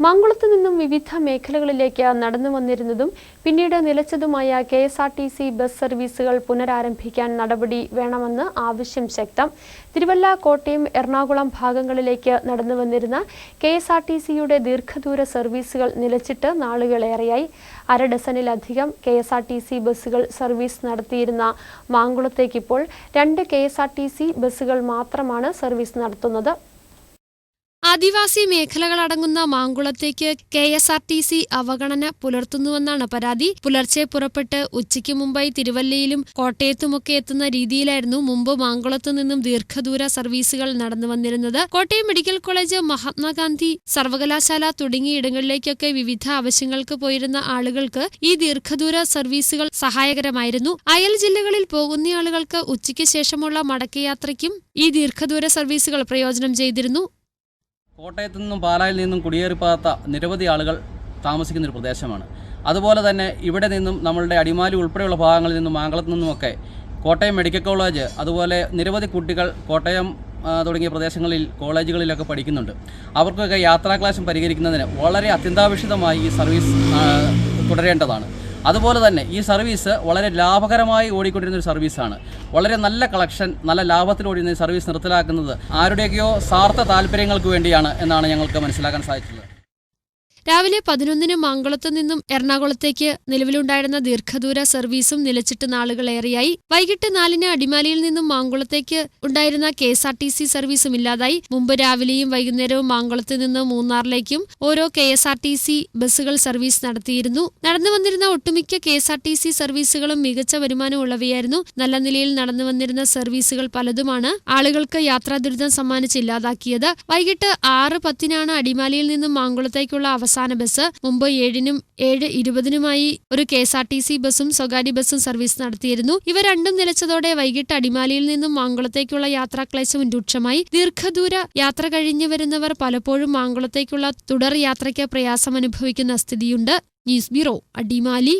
മാങ്കുളത്ത് നിന്നും വിവിധ മേഖലകളിലേക്ക് നടന്നു വന്നിരുന്നതും പിന്നീട് നിലച്ചതുമായ KSRTC ബസ് സർവീസുകൾ പുനരാരംഭിക്കാൻ നടപടി വേണമെന്ന് ആവശ്യം ശക്തം. തിരുവല്ല, കോട്ടയം, എറണാകുളം ഭാഗങ്ങളിലേക്ക് നടന്നു വന്നിരുന്ന KSRTCയുടെ ദീർഘദൂര സർവീസുകൾ നിലച്ചിട്ട് നാളുകളേറെയായി. അര ഡസനിലധികം KSRTC ബസ്സുകൾ സർവീസ് നടത്തിയിരുന്ന മാങ്കുളത്തേക്കിപ്പോൾ 2 KSRTC ബസ്സുകൾ മാത്രമാണ് സർവീസ് നടത്തുന്നത്. ആദിവാസി മേഖലകളടങ്ങുന്ന മാങ്കുളത്തേക്ക് KSRTC അവഗണന പുലർത്തുന്നുവെന്നാണ് പരാതി. പുലർച്ചെ പുറപ്പെട്ട് ഉച്ചയ്ക്ക് മുമ്പായി തിരുവല്ലയിലും കോട്ടയത്തുമൊക്കെ എത്തുന്ന രീതിയിലായിരുന്നു മുമ്പ് മാങ്കുളത്തു നിന്നും ദീർഘദൂര സർവീസുകൾ നടന്നു വന്നിരുന്നത്. കോട്ടയം മെഡിക്കൽ കോളേജ്, മഹാത്മാഗാന്ധി സർവകലാശാല തുടങ്ങിയ ഇടങ്ങളിലേക്കൊക്കെ വിവിധ ആവശ്യങ്ങൾക്ക് പോയിരുന്ന ആളുകൾക്ക് ഈ ദീർഘദൂര സർവീസുകൾ സഹായകരമായിരുന്നു. അയൽ ജില്ലകളിൽ പോകുന്നയാളുകൾക്ക് ഉച്ചയ്ക്ക് ശേഷമുള്ള മടക്കയാത്രയ്ക്കും ഈ ദീർഘദൂര സർവീസുകൾ പ്രയോജനം ചെയ്തിരുന്നു. കോട്ടയത്തു നിന്നും പാലായിൽ നിന്നും കുടിയേറിപ്പാത്ത നിരവധി ആളുകൾ താമസിക്കുന്നൊരു പ്രദേശമാണ്. അതുപോലെ തന്നെ ഇവിടെ നിന്നും നമ്മളുടെ അടിമാലി ഉൾപ്പെടെയുള്ള ഭാഗങ്ങളിൽ നിന്നും മാങ്കുളത്തു നിന്നുമൊക്കെ കോട്ടയം മെഡിക്കൽ കോളേജ്, അതുപോലെ നിരവധി കുട്ടികൾ കോട്ടയം തുടങ്ങിയ പ്രദേശങ്ങളിൽ കോളേജുകളിലൊക്കെ പഠിക്കുന്നുണ്ട്. അവർക്കൊക്കെ യാത്രാ ക്ലാശം പരിഹരിക്കുന്നതിന് വളരെ അത്യന്താപേക്ഷിതമായി ഈ സർവീസ് തുടരേണ്ടതാണ്. അതുപോലെ തന്നെ ഈ സർവീസ് വളരെ ലാഭകരമായി ഓടിക്കൊണ്ടിരുന്ന ഒരു സർവീസാണ്. വളരെ നല്ല കളക്ഷൻ, നല്ല ലാഭത്തിൽ ഓടിക്കുന്ന ഈ സർവീസ് നിർത്തലാക്കുന്നത് ആരുടെയൊക്കെയോ സ്വാർത്ഥ താല്പര്യങ്ങൾക്ക് വേണ്ടിയാണ് എന്നാണ് ഞങ്ങൾക്ക് മനസ്സിലാക്കാൻ സാധിച്ചത്. രാവിലെ 11-ന് മാങ്കുളത്ത് നിന്നും എറണാകുളത്തേക്ക് നിലവിലുണ്ടായിരുന്ന ദീർഘദൂര സർവീസും നിലച്ചിട്ട് നാളുകളേറെയായി. വൈകിട്ട് 4-ന് അടിമാലിയിൽ നിന്നും മാങ്കുളത്തേക്ക് ഉണ്ടായിരുന്ന KSRTC സർവീസും ഇല്ലാതായി. മുമ്പ് രാവിലെയും വൈകുന്നേരവും മാങ്കുളത്ത് നിന്ന് മൂന്നാറിലേക്കും ഓരോ KSRTC ബസ്സുകൾ സർവീസ് നടത്തിയിരുന്നു. നടന്നു വന്നിരുന്ന ഒട്ടുമിക്ക KSRTC സർവീസുകളും മികച്ച വരുമാനമുള്ളവയായിരുന്നു. നല്ല നിലയിൽ നടന്നു വന്നിരുന്ന സർവീസുകൾ പലതുമാണ് ആളുകൾക്ക് യാത്രാദുരിതം സമ്മാനിച്ച് ഇല്ലാതാക്കിയത്. വൈകിട്ട് 6:10-നാണ് അടിമാലിയിൽ നിന്നും മാങ്കുളത്തേക്കുള്ള അവസാന ബസ്. മുമ്പ് 7-നും 7:20-നുമായി ഒരു KSRTC ബസ്സും സ്വകാര്യ ബസ്സും സർവീസ് നടത്തിയിരുന്നു. ഇവ രണ്ടും നിലച്ചതോടെ വൈകിട്ട് അടിമാലിയിൽ നിന്നും മാങ്കുളത്തേക്കുള്ള യാത്രാക്ലേശം രൂക്ഷമായി. ദീർഘദൂര യാത്ര കഴിഞ്ഞു വരുന്നവർ പലപ്പോഴും മാങ്കുളത്തേക്കുള്ള തുടർ യാത്രയ്ക്ക് പ്രയാസം അനുഭവിക്കുന്ന സ്ഥിതിയുണ്ട്. News bureau, Adimali.